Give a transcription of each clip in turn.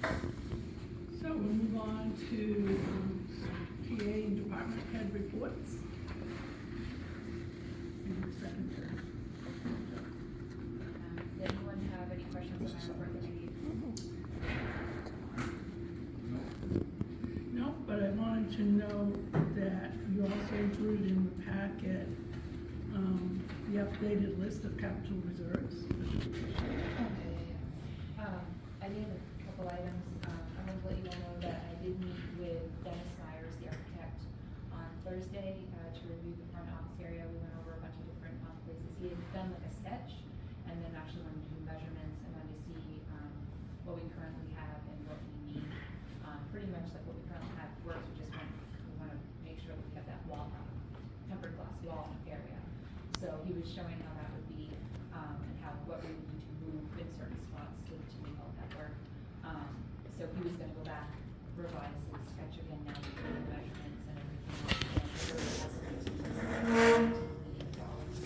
So we'll move on to TA and department head reports. Secretary. Does anyone have any questions on my report that you need? No, but I wanted to know that you also included in the packet the updated list of capital reserves. I did a couple items. I want to let you all know that I did meet with Dennis Myers, the architect, on Thursday to review the front office area. We went over a bunch of different places. He had done like a sketch and then actually wanted to do measurements and wanted to see what we currently have and what we need. Pretty much like what we currently have works. We want to make sure that we have that wall, tempered glass wall area. So he was showing how that would be and what we would need to move in certain spots to make all that work. So he was going to go back, revise his sketch again now with the measurements and everything else.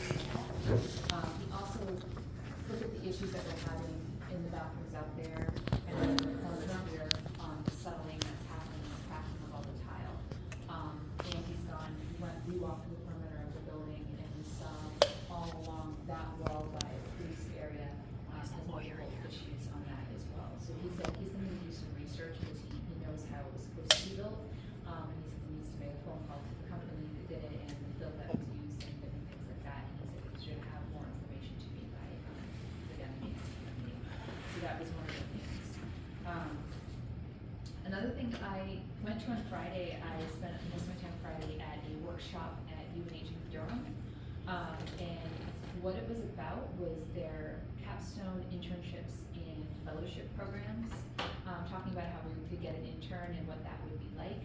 He also looked at the issues that we're having in the bathrooms out there and then the corners out there on the settling that's happening, the cracking of all the tile. And he's gone, we walked through the perimeter of the building and we saw all along that wall by the police area, there's multiple issues on that as well. So he said he's going to do some research because he knows how it was supposed to be built. And he said he needs to make a phone call to the company that did it and the bill that was used and different things like that. And he said he should have more information to me by the meeting. So that was one of the things. Another thing I went to on Friday, I spent most of my time Friday at a workshop at UNH in Durham. And what it was about was their capstone internships and fellowship programs, talking about how we could get an intern and what that would be like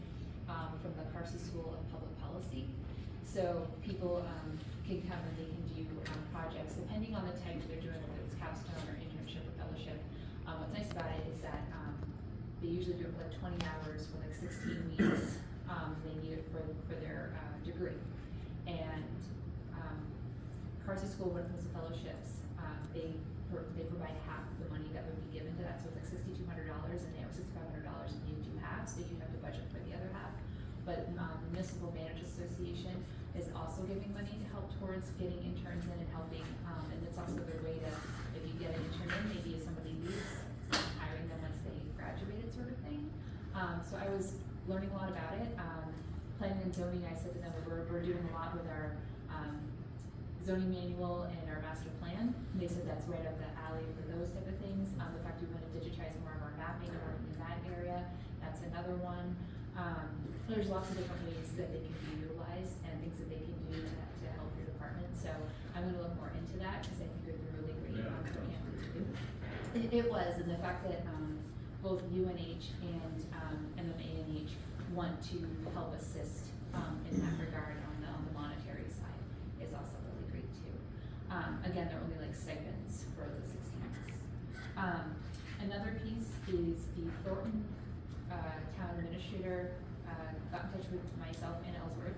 from the Carson School of Public Policy. So people can come and they can do projects depending on the type they're doing, whether it's capstone or internship or fellowship. What's nice about it is that they usually do it for like 20 hours for like 16 weeks. They need it for their degree. And Carson School, when it comes to fellowships, they provide half the money that would be given to that. So it's like $6,200 and they have $6,500 and you do half, so you have to budget for the other half. But the Municipal Managers Association is also giving money to help towards getting interns in and helping, and it's also their way to, if you get an intern in, maybe if somebody leaves, hiring them once they graduated sort of thing. So I was learning a lot about it. Planning and zoning, I said to them, we're doing a lot with our zoning manual and our master plan. And they said that's right up the alley for those type of things. The fact we want to digitize more of our mapping in that area, that's another one. There's lots of different ways that they can be utilized and things that they can do to help your department. So I'm going to look more into that because I think it would be really great for Campton to do. It was, and the fact that both UNH and MMANH want to help assist in that regard on the monetary side is also really great too. Again, they're only like stipends for the 16 months. Another piece is the Thornton town administrator got in touch with myself and Ellsworth.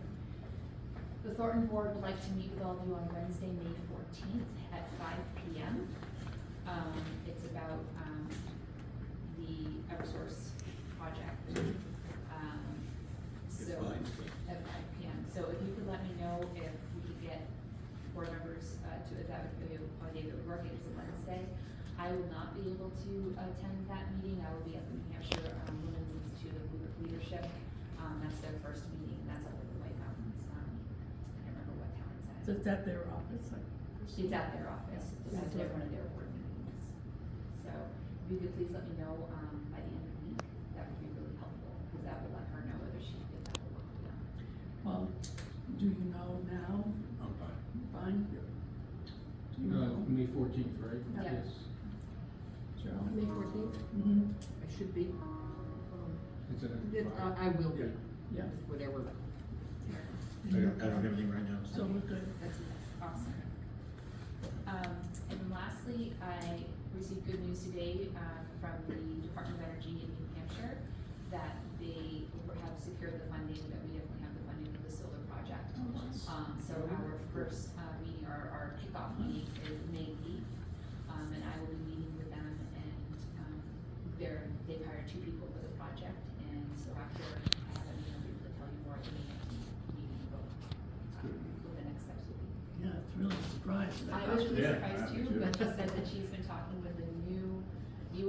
The Thornton board would like to meet with all of you on Wednesday, May 14th at 5 p.m. It's about the Eversource project. So at 5 p.m. So if you could let me know if we could get board members to, if that would be a day that would work. It's a Wednesday. I will not be able to attend that meeting. I will be at the New Hampshire Women's Institute of Leadership. That's their first meeting. That's up at the White Mountains. I can't remember what town it's at. So it's at their office? It's at their office. It's at one of their board meetings. So if you could please let me know by the end of the week, that would be really helpful because that would let her know whether she did that work or not. Well, do you know now? I'm fine. Fine? Yeah. Do you know? May 14th, right? Yeah. Yes. Cheryl? May 14th? Mm-hmm. I should be. It's at I will be, Yeah. whatever. I don't have anything right now. So we're good. That's awesome. And then lastly, I received good news today from the Department of Energy in New Hampshire that they have secured the funding, that we definitely have the funding for the solar project. So our first meeting, our kickoff meeting is May 8th, and I will be meeting with them, and they've hired 2 people for the project, and so after I have a meeting, I'll be able to tell you more at the meeting about what the next steps will be. Yeah, it's really a surprise. I was really Yeah, surprised me too, too. but she said that she's been talking with the new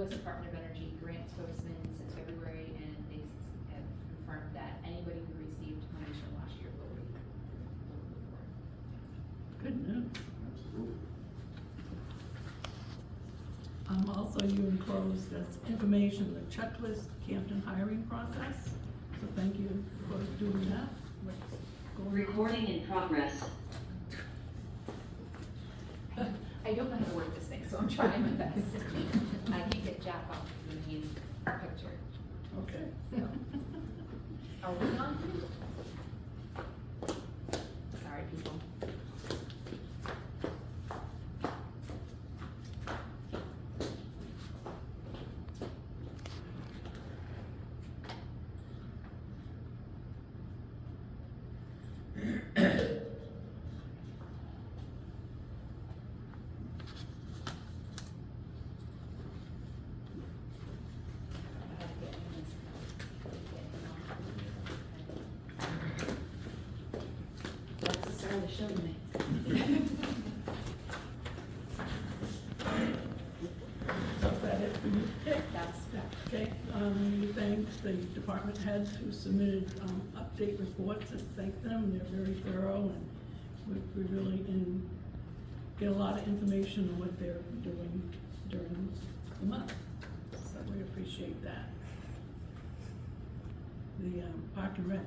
US Department of Energy grant spokesman since February, and they have confirmed that anybody who received money from last year will be Good news. Absolutely. Also, you enclosed as information, the checklist Campton hiring process, so thank you for doing that. What's going on? Recording in progress. I don't know how to work this thing, so I'm trying my best. I can't get Jack off the main picture. Okay. So, are we on? Sorry, people. That's the start of the show tonight. Is that it for you? Okay. That's, Okay, we thank the department heads who submitted, update reports, and thank them, they're very thorough, and we really can get a lot of information on what they're doing during the month, so we appreciate that. The, Park and Rec,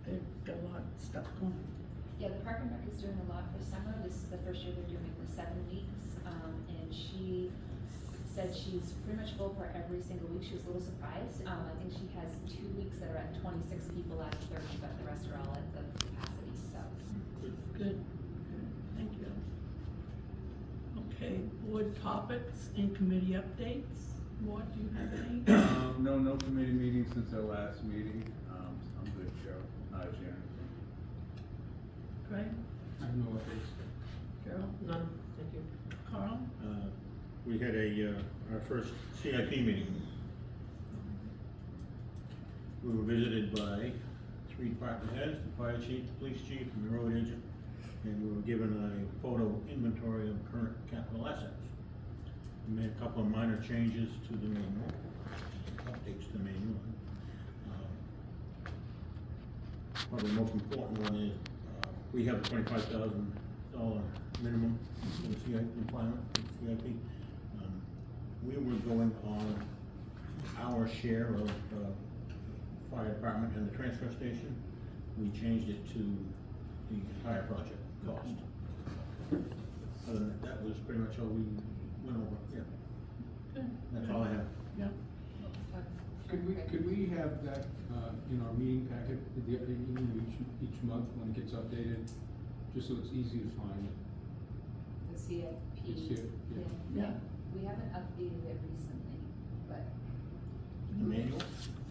they've got a lot of stuff going. yeah, the Park and Rec is doing a lot for summer. This is the first year they're doing the 7 weeks, and she said she's pretty much full for every single week. She was a little surprised. I think she has 2 weeks that are at 26 people out of 30, but the rest are all at the capacity, so. Good, thank you. Okay, board topics and committee updates. Ward, do you have any? No committee meetings since our last meeting. I'm good, Cheryl. Sharon. Craig? I have no updates. Carol? None, thank you. Carl? We had our first CIP meeting. We were visited by 3 department heads, the fire chief, the police chief, and the road agent, and we were given a photo inventory of current capital assets. We made a couple of minor changes to the manual, updates to the manual. Probably the most important one is, we have a $25,000 minimum for the CIP requirement, for the CIP. We were going on our share of, fire department and the transfer station. We changed it to the entire project cost. Other than that was pretty much all we went over, yeah. Good. That's all I have. Yeah, Could we have that, in our meeting packet, each month when it gets updated, just so it's easy to find? The CIP. It's here, yeah. yeah, We haven't updated it recently, but, The manual?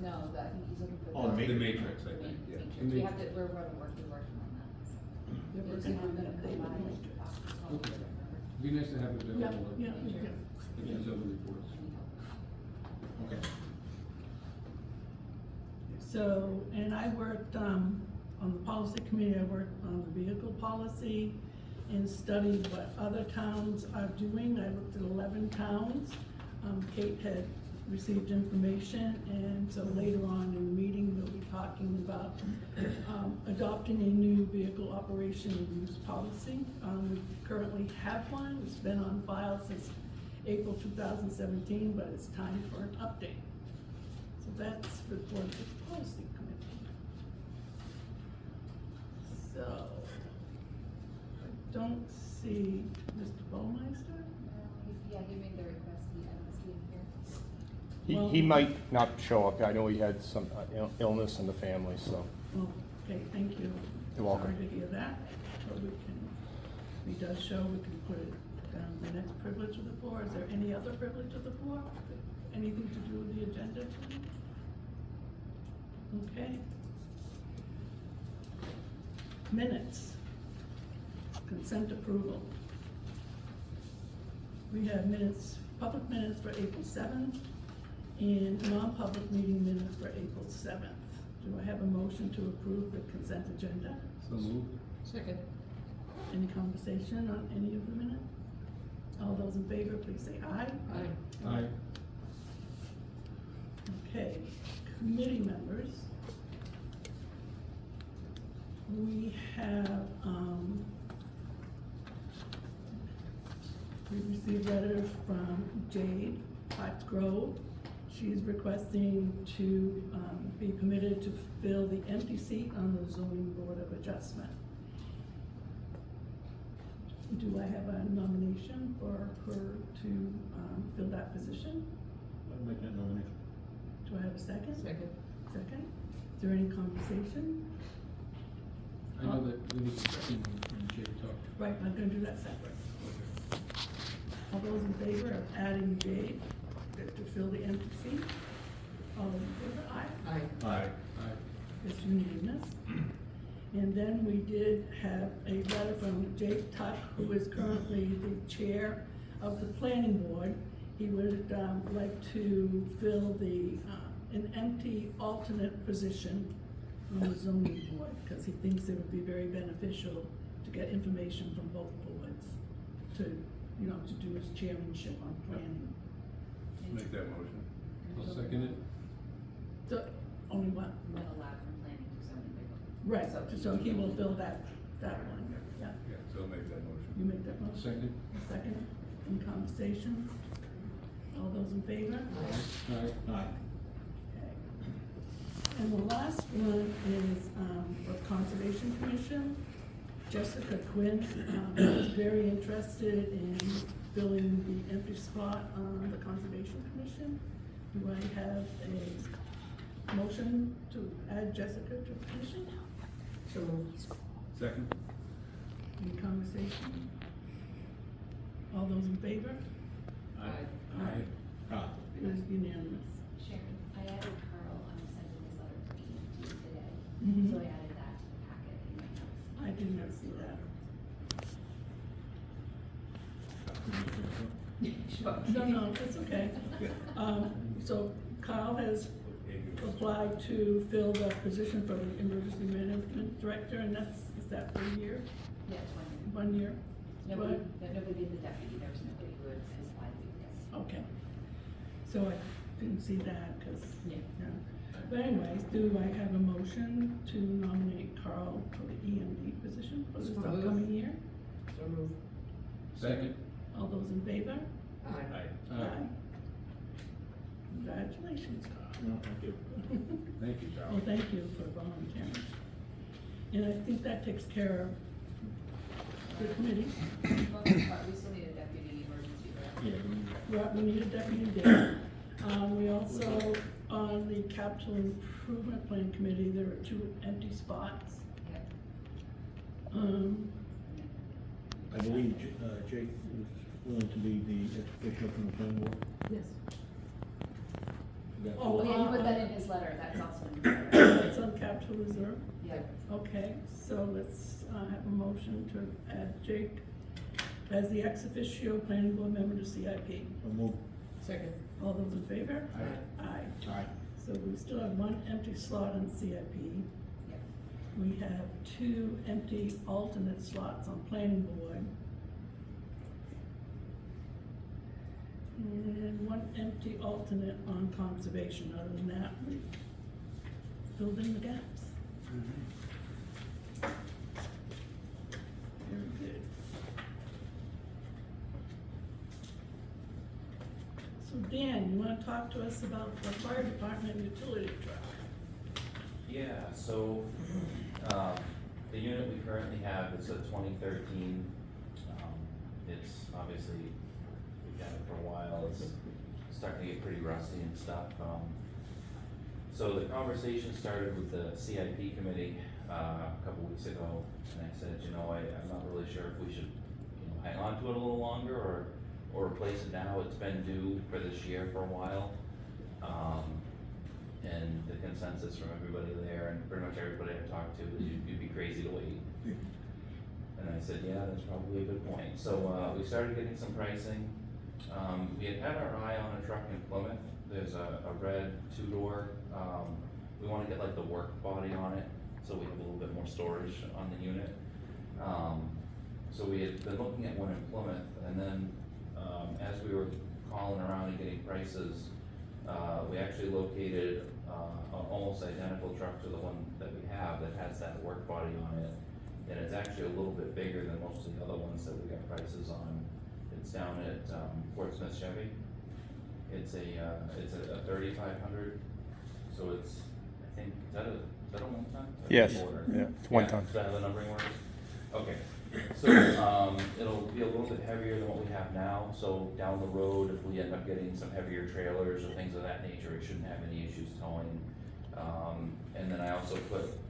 no, I think he's looking for. Oh, the The matrix, I think, yeah. Matrix. We have to, we're working on that, so. they're There's working on not that, been they a would provided, make it. Okay. It'd be nice to have it Yeah, available. yeah, Sure. yeah. These other reports. Okay. So, and I worked, on the policy committee, I worked on the vehicle policy and studied what other towns are doing. I looked at 11 towns. Kate had received information, and so later on in the meeting, we'll be talking about, adopting a new vehicle operation and use policy. We currently have one. It's been on file since April 2017, but it's time for an update. So that's report to the policy committee. So, I don't see Mr. Baumeister. Yeah, he made the request, I don't see him here. Well- He might not show up. I know he had some illness in the family, so. Oh, okay, thank you. You're welcome. Sorry to hear that, but we can, if he does show, we can put it down, the next privilege of the floor. Is there any other privilege of the floor? Anything to do with the agenda? Okay. Minutes. Consent approval. We have minutes, public minutes for April 7th, and non-public meeting minutes for April 7th. Do I have a motion to approve the consent agenda? So moved. Second. Any conversation on any of the minutes? All those in favor, please say aye. Aye. Aye. Okay, committee members. We have, we received letters from Jade Potts Grove. She's requesting to, be permitted to fill the empty seat on the zoning board of adjustment. Do I have a nomination for her to, fill that position? I'll make that nomination. Do I have a second? Second. Second? Is there any conversation? I know that we need a second when Jake talked. Right, I'm gonna do that separate. All those in favor of adding Jade to fill the empty seat? All those in favor, aye? Aye. Aye. Aye. It's unanimous. And then we did have a letter from Jake Tuck, who is currently the chair of the planning board. He would, like to fill the, an empty alternate position on the zoning board, because he thinks it would be very beneficial to get information from both boards to, you know, to do his chairmanship on planning. Make that motion. I'll second it. So, only one, Not allowed from planning to zoning. right, so he will fill that one, yeah. Yeah, so make that motion. You make that motion? Second. Second, in conversation? All those in favor? Aye. Aye. Okay. And the last one is, for Conservation Commission. Jessica Quinn, is very interested in filling the empty spot on the Conservation Commission. Do I have a motion to add Jessica to the commission? So moved. Second? Any conversation? All those in favor? Aye. Aye. It is unanimous. Sharon, I added Carl, I'm sending this letter for EMT today, Mhm. so I added that to the packet in my notes. I did not see that. Sure. No, that's okay. So Kyle has applied to fill the position for the emergency management director, and is that for a year? Yeah, it's 1 year. 1 year? Nobody, But- nobody did the deputy, there was nobody who had applied to this. Okay. So I didn't see that, cause, Yeah. yeah. But anyways, do I have a motion to nominate Carl for the EMD position for this So moved. upcoming year? So moved. Second. All those in favor? Aye. Aye. Congratulations, Carl. No, thank you. Thank you, Well, Charles. thank you for volunteering. And I think that takes care of the committee. Well, we still need a deputy emergency director. We need a deputy there. We also, on the capital improvement plan committee, there are 2 empty spots. Yeah. I believe Jake is willing to be the official from the planning board. Yes. That's- Oh, Oh, yeah, he put that in his letter, that's also in his letter. It's on capital reserve. Yeah. Okay, so let's, have a motion to add Jake as the ex officio planning board member to CIP. I'll move. Second. All those in favor? Aye. Aye. Aye. So we still have 1 empty slot on CIP. Yeah. We have 2 empty alternate slots on planning board. And 1 empty alternate on conservation. Other than that, we filled in the gaps. Very good. So Dan, you wanna talk to us about the fire department utility truck? Yeah, so, the unit we currently have is a 2013. It's obviously, we've had it for a while, it's starting to get pretty rusty and stuff. So the conversation started with the CIP committee, a couple weeks ago, and I said, I'm not really sure if we should, hang on to it a little longer or replace it now. It's been due for this year for a while. And the consensus from everybody there and pretty much everybody I talked to is you'd be crazy to wait. And I said, yeah, that's probably a good point. So, we started getting some pricing. We had our eye on a truck in Plymouth. There's a red two-door. We wanna get like the work body on it, so we have a little bit more storage on the unit. So we had been looking at one in Plymouth, and then, as we were calling around and getting prices, we actually located, an almost identical truck to the one that we have that has that work body on it. And it's actually a little bit bigger than most of the other ones that we got prices on. It's down at, Portsmouth Chevy. It's a 3500, so it's, I think, is that a 1 ton? Yes, Or- yeah, it's 1 Yeah, ton. is that how the numbering works? Okay, so, it'll be a little bit heavier than what we have now, so down the road, if we end up getting some heavier trailers or things of that nature, it shouldn't have any issues towing. And then I also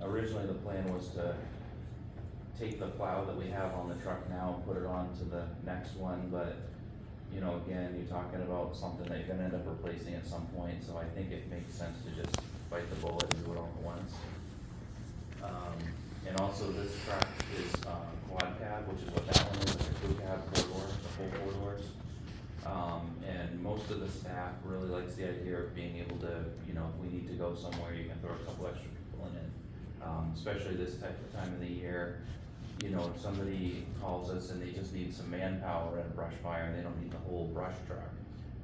originally the plan was to take the plow that we have on the truck now, and put it on to the next one, but, you know, again, you're talking about something that you're gonna end up replacing at some point, so I think it makes sense to just bite the bullet and do it all at once. And also this truck is, quad cab, which is what that one is, like a crew cab, 4 doors, the whole 4 doors. And most of the staff really likes the idea of being able to, you know, if we need to go somewhere, you can throw a couple extra people in it. Especially this type of time of the year, you know, if somebody calls us and they just need some manpower at a brush fire and they don't need the whole brush truck,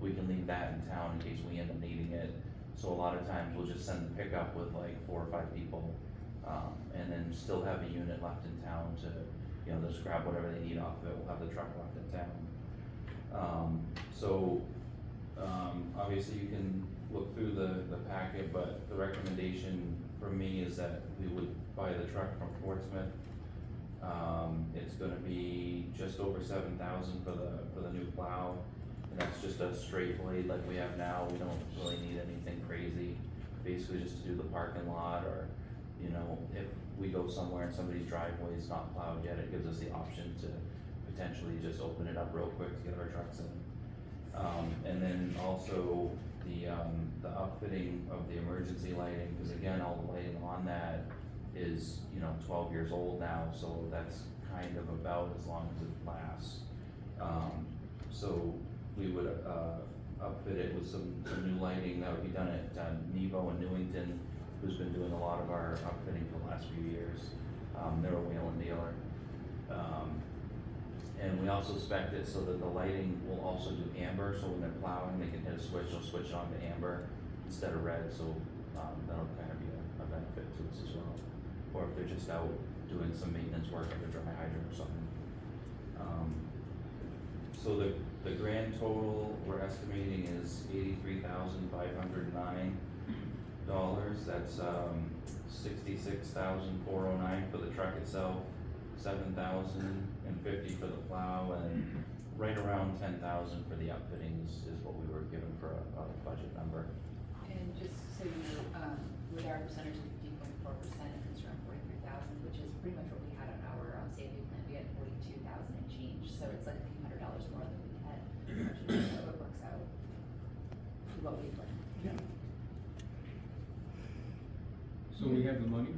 we can leave that in town in case we end up needing it. So a lot of times we'll just send the pickup with like 4 or 5 people, and then still have a unit left in town to, you know, just grab whatever they need off of it. We'll have the truck left in town. Obviously you can look through the packet, but the recommendation for me is that we would buy the truck from Portsmouth. It's gonna be just over 7,000 for the new plow, and that's just a straight blade like we have now. We don't really need anything crazy, basically just to do the parking lot, or, you know, if we go somewhere and somebody's driveway is not plowed yet, it gives us the option to potentially just open it up real quick to get our trucks in. And then also the upfitting of the emergency lighting, because again, all the lighting on that is, you know, 12 years old now, so that's kind of about as long as it lasts. So we would, outfit it with some new lighting that would be done at, Nevo in Newington, who's been doing a lot of our outfitting for the last few years. They're a Whalen dealer. And we also spec'd it so that the lighting will also do amber, so when they're plowing, they can hit a switch, they'll switch it on to amber instead of red, so, that'll kind of be a benefit to us as well. Or if they're just out doing some maintenance work like a dry hydrant or something. So the grand total we're estimating is $83,509. That's, $66,409 for the truck itself, $7,050 for the plow, and right around $10,000 for the upfittings is what we were given for a budget number. And just so you know, with our percentage of 50.4%, it comes around 43,000, which is pretty much what we had on our safety plan. We had 42,000 and change, so it's like a few $100 more than we had. So it works out to what we planned. Yeah. So we have the money?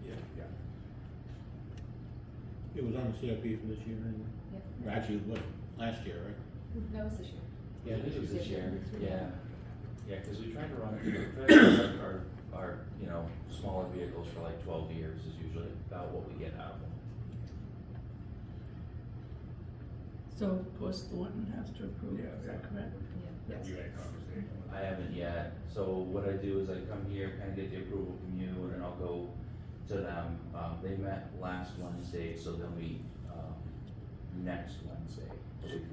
Yeah. It was on the CIP for this year anyway. Yep. Or actually, it was last year, right? No, it's this year. Yeah, I think it was this year, yeah. Yeah, cause we tried to run our, you know, smaller vehicles for like 12 years is usually about what we get out of them. So of course Thornton has to approve, Yeah, is that yeah. correct? Yes. You had a conversation with I haven't yet, so what I do is I come here, kinda get the approval from you, and then I'll go to them. They met last Wednesday, so they'll meet, next Wednesday, a week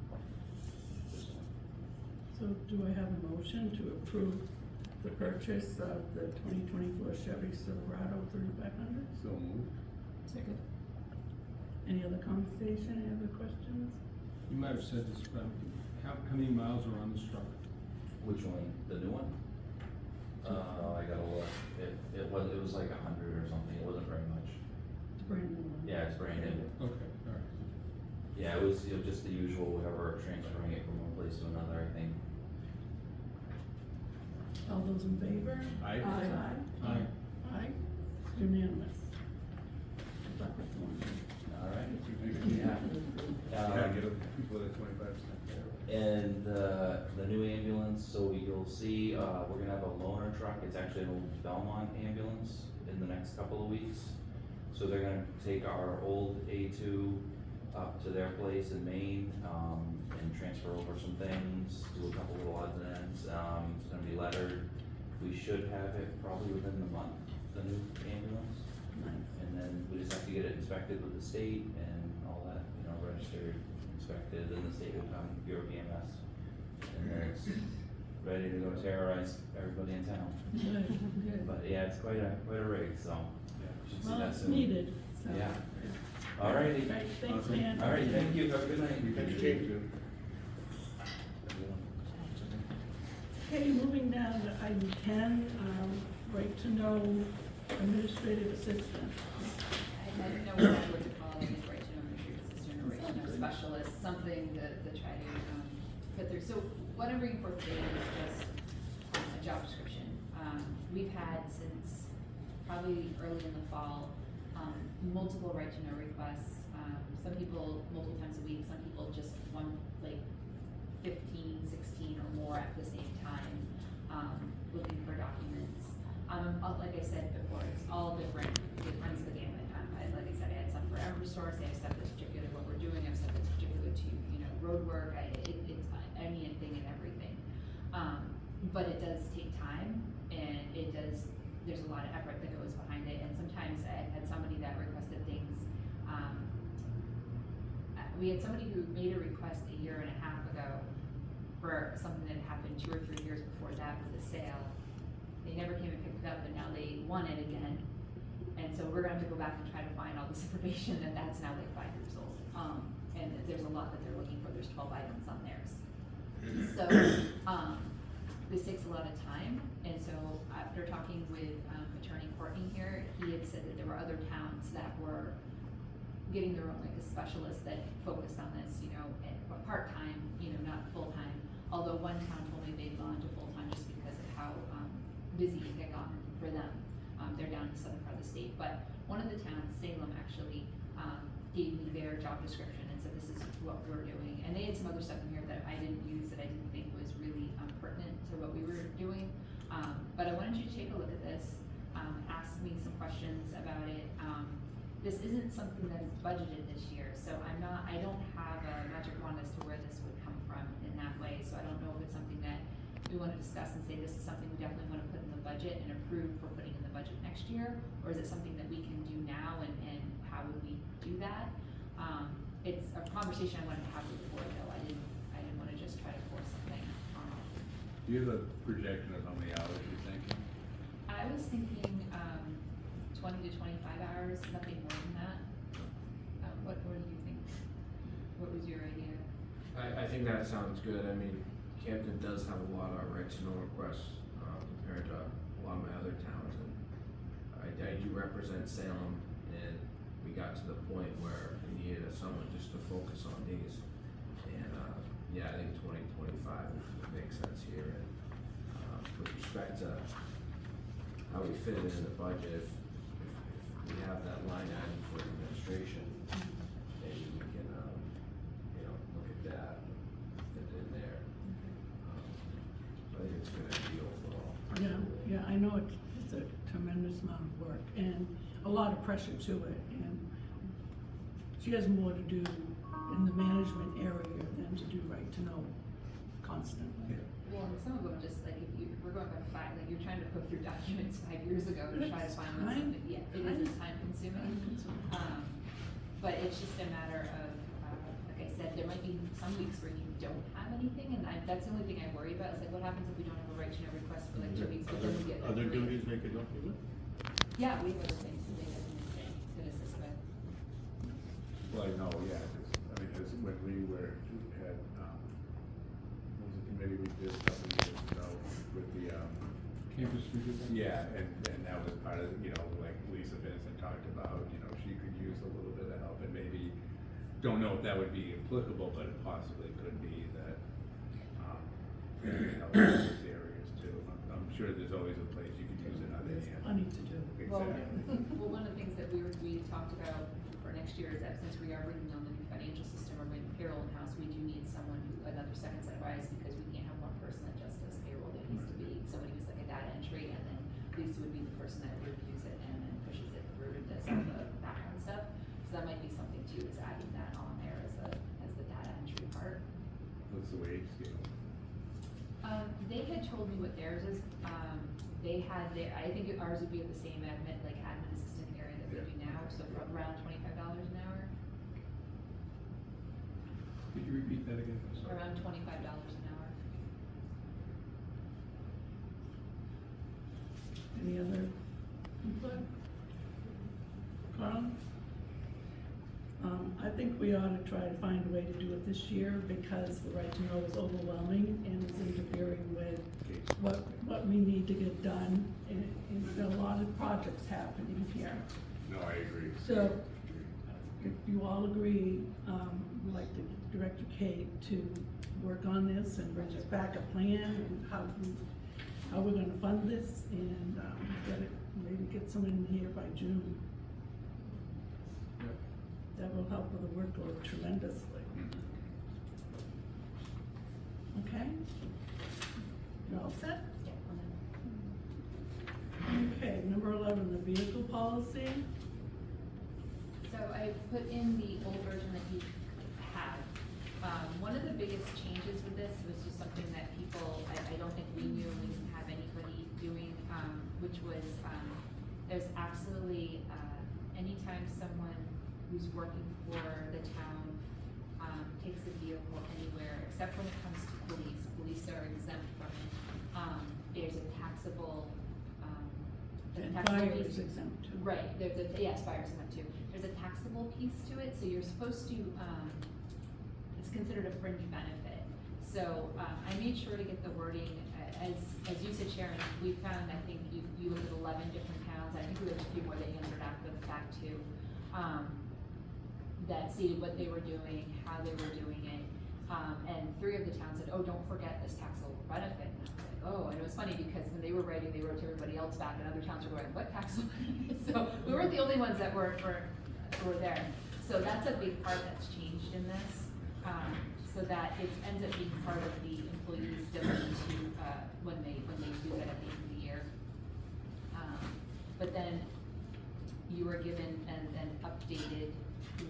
from this one. So do I have a motion to approve the purchase of the 2024 Chevy Silverado 3500? So moved. Second. Any other conversation, any other questions? You might have said this, but how many miles are on this truck? Which one, the new one? I gotta look, it was like 100 or something, it wasn't very much. It's brand new. Yeah, it's brand new. Okay, all right. Yeah, it was just the usual, whatever, transferring it from one place to another, I think. All those in favor? Aye. Aye. Aye, unanimous. Good luck with Thornton. All right. Yeah. Yeah. Yeah, get people with a 25%. And the new ambulance, so you'll see, we're gonna have a loaner truck, it's actually an old Belmont ambulance in the next couple of weeks. So they're gonna take our old A2 up to their place in Maine, and transfer over some things, do a couple little odds and ends, it's gonna be lettered. We should have it probably within the month, the new ambulance. And then we just have to get it inspected with the state and all that, you know, registered, inspected, and the state will come, Bureau of EMS. And then it's ready to go terrorize everybody in town. Good, good. But yeah, it's quite a rig, so, yeah, we should see Well, that it's soon. needed, so. Yeah. Alrighty. Right, thanks, Awesome. man. Alright, thank you, have a good night. Thank you, Chief. Okay, moving down to item 10, right to know administrative assistant. I didn't know what to call it, right to know administrative assistant or right to know specialist, something to try to, put through. So what I'm bringing forth today is just a job description. We've had since probably early in the fall, multiple right to know requests. Some people multiple times a week, some people just one, like 15, 16 or more at the same time, looking for documents. Like I said before, it's all different, it runs the gamut. Like I said, I had some for Eversource, I have stuff that's particular to what we're doing, I have stuff that's particular to, you know, road work, it's anything and everything. But it does take time, and there's a lot of effort that goes behind it, and sometimes I had somebody that requested things, we had somebody who made a request a year and a half ago for something that happened 2 or 3 years before that with a sale. They never came and picked it up, and now they want it again. And so we're gonna have to go back and try to find all this information that's now like 5 years old. And there's a lot that they're looking for, there's 12 items on theirs. So, this takes a lot of time, and so after talking with Attorney Courtney here, he had said that there were other towns that were getting their own, like a specialist that focused on this, you know, part-time, you know, not full-time. Although one town told me they'd gone to full-time just because of how busy it had gotten for them. They're down in the southern part of the state, but one of the towns, Salem, actually gave me their job description and said this is what we're doing. And they had some other stuff in here that I didn't use that I didn't think was really pertinent to what we were doing. But I wanted you to take a look at this, ask me some questions about it. This isn't something that is budgeted this year, so I don't have a magic wand as to where this would come from in that way. So I don't know if it's something that we want to discuss and say this is something we definitely want to put in the budget and approve for putting in the budget next year, or is it something that we can do now, and how would we do that? It's a conversation I wanted to have with the board though. I didn't want to just try to force something. Do you have a projection of how many hours you're thinking? I was thinking 20 to 25 hours, nothing more than that. What do you think? What was your idea? I think that sounds good. I mean, Campton does have a lot of right to know requests compared to a lot of my other towns, and I do represent Salem, and we got to the point where we needed someone just to focus on these. And yeah, I think 2025 would make sense here. And with respect to how we fit it in the budget, if we have that line item for administration, maybe we can, you know, look at that, fit it in there. I think it's a good idea overall. Yeah, I know it's a tremendous amount of work and a lot of pressure to it, and she has more to do in the management area than to do right to know constantly. Well, and some of them just like we're going back 5, like you're trying to go through documents 5 years ago to try to find something. Yeah, it is time consuming. But it's just a matter of, like I said, there might be some weeks where you don't have anything, and that's the only thing I worry about is like what happens if we don't have a right to know request for like 2 weeks, but then we get. Other duties they could help you with? Yeah, we have other things that they could assist with. Well, no, yeah, because when we had, what was the committee we did a couple of years ago with the, Campus review. yeah, and that was part of, you know, like Lisa Vincent talked about, you know, she could use a little bit of help, and maybe, don't know if that would be applicable, but it possibly could be that, it could help in those areas too. I'm sure there's always a place you could use in other there's Yeah. plenty to do. Well, Exactly. well, one of the things that we talked about for next year is that since we are bringing on the new financial system or bringing payroll in-house, we do need someone another second set of eyes, because we can't have one person that just does payroll. There needs to be somebody who's like a data entry, and then Lisa would be the person that reviews it and then pushes it through and does all the background stuff. So that might be something too, is adding that on there as the data entry part. What's the wage scale? They had told me what theirs is. I think ours would be at the same admin assistant area that we do now, so for around $25 an hour. Could you repeat that again? I'm sorry. Around $25 an hour. Any other input? Carl? I think we ought to try to find a way to do it this year, because the right to know is overwhelming and is interfering with what we need to get done, and there are a lot of projects happening here. No, I agree. So, if you all agree, we'd like to direct Kate to work on this and bring us back a plan and how we're gonna fund this, and maybe get someone in here by June. Yep. That will help with the workload tremendously. Okay? You all set? Okay, number 11, the vehicle policy. So I put in the old version that you had. One of the biggest changes with this was just something that people, I don't think we knew, we didn't have anybody doing, which was, there's absolutely, anytime someone who's working for the town, takes a vehicle anywhere, except when it comes to police are exempt from it. There's a taxable, And taxable fire piece. is exempt too. Right, yes, fire is exempt too. There's a taxable piece to it, so you're supposed to, it's considered a fringe benefit. So, I made sure to get the wording, as you said, Sharon, we found, I think you looked at 11 different towns, I think there was a few more that answered after the fact too, that stated what they were doing, how they were doing it, and 3 of the towns said, oh, don't forget this taxable benefit. And I was like, oh, and it was funny because when they were writing, they wrote to everybody else back, and other towns were going, what taxable benefit? So we weren't the only ones that were there. So that's a big part that's changed in this, so that it ends up being part of the employee's W-2 when they do that at the end of the year. But then you were given an updated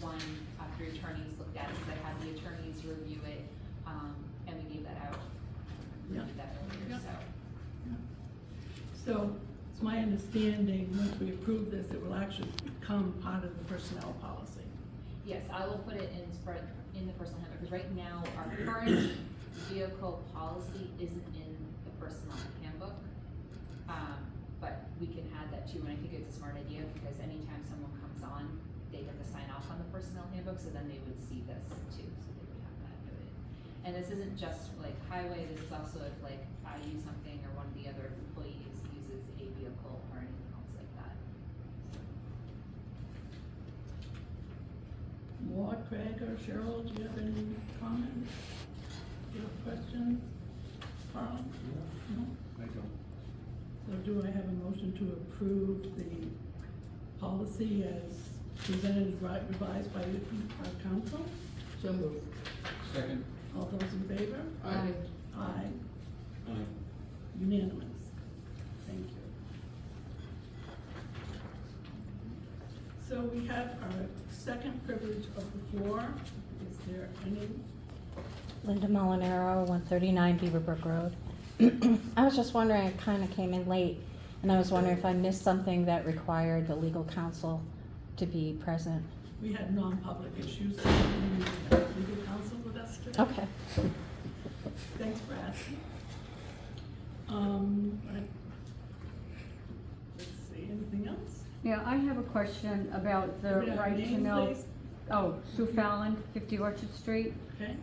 one after attorneys looked at it, because I had the attorneys review it, and we gave that out. We Yeah. did that earlier, Yeah. so. So, it's my understanding, once we approve this, it will actually become part of the personnel policy. Yes, I will put it in the personal handbook, because right now, our current vehicle policy isn't in the personal handbook. But we can add that too, and I think it's a smart idea, because anytime someone comes on, they get to sign off on the personnel handbook, so then they would see this too, so they would have that noted. And this isn't just like highway, this is also if like I use something or one of the other employees uses a vehicle or anything else like that. Maud, Craig, or Cheryl, do you have any comments? Do you have questions? Carl? No? I don't. So do I have a motion to approve the policy as presented, revised by our council? So moved. Second. All those in favor? Aye. Aye. Unanimous. Thank you. So we have our second privilege of the floor. Is there any? Linda Molinaro, 139 Beaverbrook Road. I was just wondering, I kind of came in late, and I was wondering if I missed something that required the legal counsel to be present. We had non-public issues, so we need legal counsel with us today. Okay. Thanks for asking. Right. Let's see, anything else? Yeah, I have a question about the Give me a right to name, know. please. Oh, Sue Fallon, 50 Orchard Street. Okay,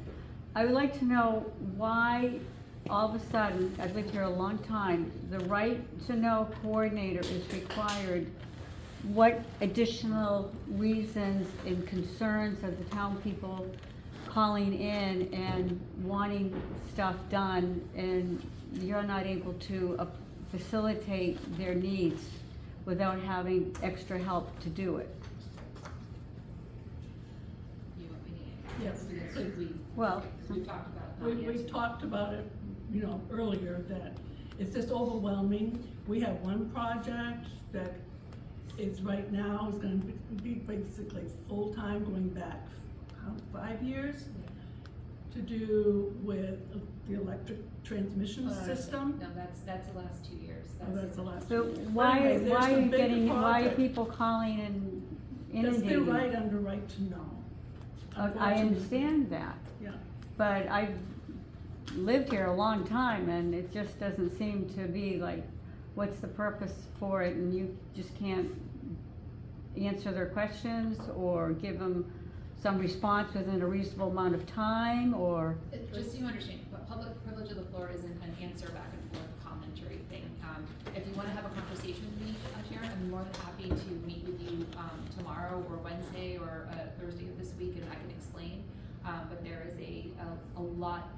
I would like to know why, all of a sudden, I've lived here a long time, the right to know coordinator is required. What additional reasons and concerns of the town people calling in and wanting stuff done, and you're not able to facilitate their needs without having extra help to do it. You want me to? Yes. Because Well, we've talked about. not We've answering. talked about it, earlier, that it's just overwhelming. We have one project that is right now, is gonna be basically full-time, going back, 5 years? To do with the electric transmission system. No, that's the last 2 years. Oh, that's the last. so But why, anyway, there's why are some you bigger getting, why are project. people calling and That's their inundating? right under right to know. I Unfortunately. understand that, Yeah, but I've lived here a long time and it just doesn't seem to be like, what's the purpose for it, and you just can't answer their questions or give them some response within a reasonable amount of time, or? Just so you understand, but public privilege of the floor isn't an answer back and forth commentary thing. If you wanna have a conversation with me, Sharon, I'm more than happy to meet with you, tomorrow or Wednesday or, Thursday of this week, and I can explain. But there is a lot,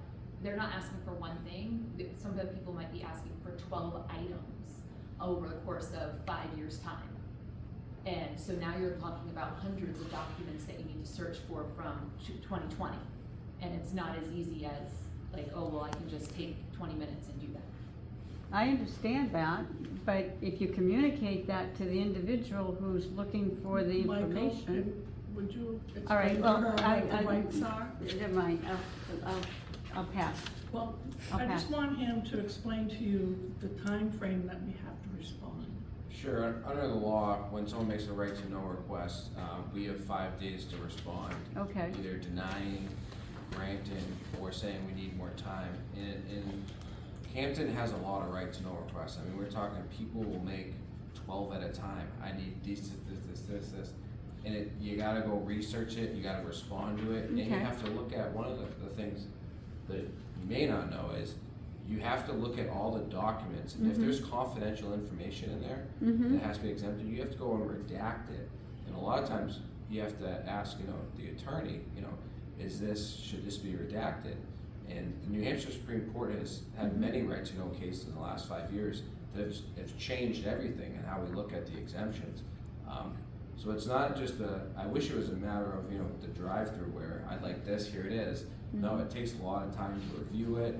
they're not asking for one thing. Some of the people might be asking for 12 items over the course of 5 years' time. And so now you're talking about hundreds of documents that you need to search for from 2020. And it's not as easy as like, oh, well, I can just take 20 minutes and do that. I understand that, but if you communicate that to the individual who's looking for the Michael, information. would you All right, explain to well, her what the rights are? Never mind, I'll pass. Well, I'll I just pass. want him to explain to you the time frame that we have to respond. Sure, under the law, when someone makes a right to know request, we have 5 days to respond. Okay. Either denying, granting, or saying we need more time. And Campton has a lot of right to know requests. I mean, we're talking people will make 12 at a time. I need this. And you gotta go research it, you gotta respond to it, and you Okay. have to look at, one of the things that you may not know is, you have to look at all the documents, and if there's confidential information in there, that has to be exempted, you have to go and redact it. And a lot of times, you have to ask, the attorney, should this be redacted? And the New Hampshire Supreme Court has had many right to know cases in the last 5 years that have changed everything and how we look at the exemptions. So it's not just I wish it was a matter of, the drive-through where I'd like this, here it is. No, it takes a lot of time to review it,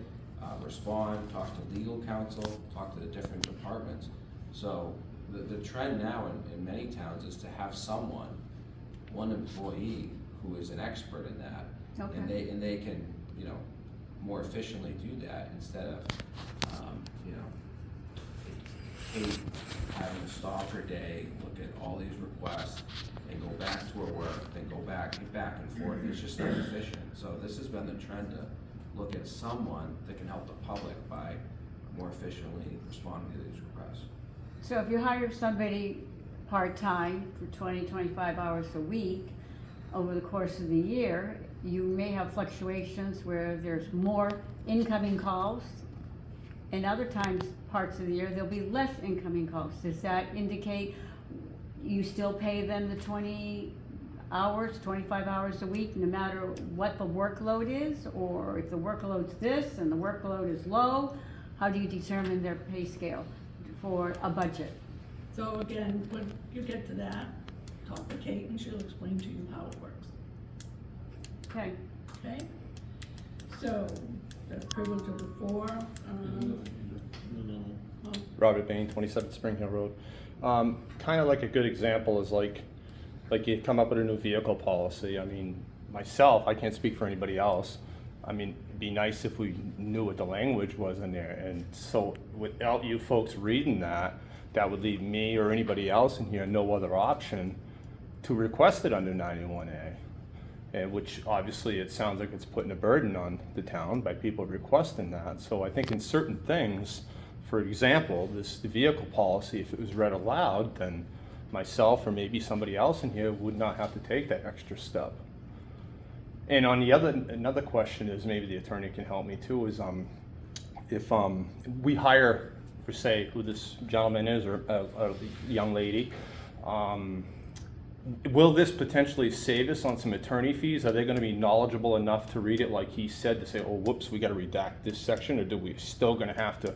respond, talk to legal counsel, talk to the different departments. So the trend now in many towns is to have one employee who is an expert in that. Okay. And they can, more efficiently do that instead of, Kate having to stop her day, look at all these requests, and go back to her work, then go back and forth. It's just not efficient. So this has been the trend to look at someone that can help the public by more efficiently responding to these requests. So if you hire somebody part-time for 25 hours a week over the course of the year, you may have fluctuations where there's more incoming calls, and other times, parts of the year, there'll be less incoming calls. Does that indicate you still pay them the 20 hours, 25 hours a week, no matter what the workload is? Or if the workload's this and the workload is low, how do you determine their pay scale for a budget? So again, when you get to that, talk to Kate and she'll explain to you how it works, Okay. okay? So, the privilege of the floor, Robert Bain, 27 Spring Hill Road. Kind of like a good example is like you come up with a new vehicle policy. I mean, myself, I can't speak for anybody else. I mean, it'd be nice if we knew what the language was in there. And so without you folks reading that would leave me or anybody else in here no other option to request it under 91A. And which obviously it sounds like it's putting a burden on the town by people requesting that. So I think in certain things, for example, the vehicle policy, if it was read aloud, then myself or maybe somebody else in here would not have to take that extra step. And on the another question is, maybe the attorney can help me too, is if we hire, for say, who this gentleman is or a young lady, will this potentially save us on some attorney fees? Are they gonna be knowledgeable enough to read it like he said, to say, oh, whoops, we gotta redact this section, or do we still gonna have to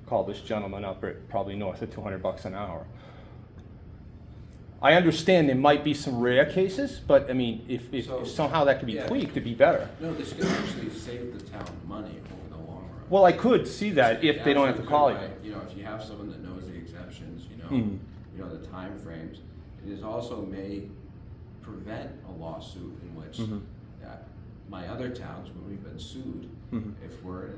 call this gentleman up at probably north of $200 an hour? I understand there might be some rare cases, but I mean, if So, somehow that could be yeah. tweaked to be better. No, this could actually save the town money over the long run. Well, I could see that if they don't have to call you. You know, if you have someone that knows the exemptions, you know, Mhm. you know, the timeframes, it is also may prevent a lawsuit in which, Mhm. my other towns, when we've been sued, Mhm. if we're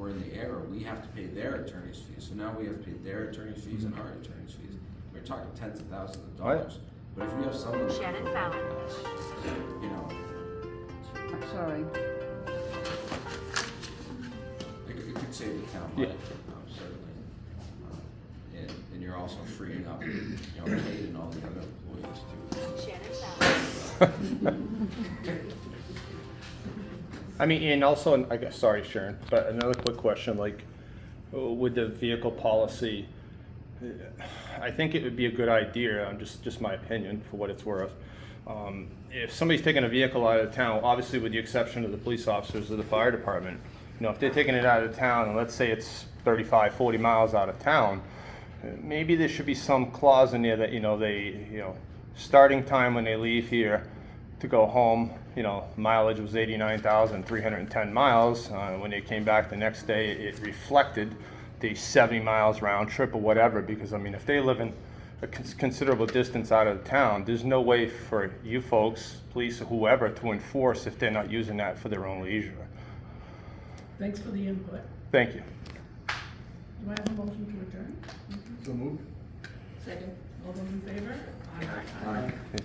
in the error, we have to pay their attorney's fees, so now we have to pay their attorney's fees and our attorney's fees. We're talking tens of thousands of Oh, yeah. dollars, but if we have someone that, you know, I'm sorry. it could save the town money, certainly. And you're also freeing up, you know, Kate and all the other employees too. I mean, and also, I guess, sorry, Sharon, but another quick question, like, with the vehicle policy, I think it would be a good idea, just my opinion, for what it's worth. If somebody's taking a vehicle out of town, obviously with the exception of the police officers or the fire department, you know, if they're taking it out of town, and let's say it's 35, 40 miles out of town, maybe there should be some clause in there that, you know, starting time when they leave here to go home, you know, mileage was 89,310 miles. When they came back the next day, it reflected the 70 miles round trip or whatever, because I mean, if they live in a considerable distance out of town, there's no way for you folks, police or whoever, to enforce if they're not using that for their own leisure. Thanks for the input. Thank you. Do I have a motion to adjourn? So moved? Second. All those in favor? Aye. Okay.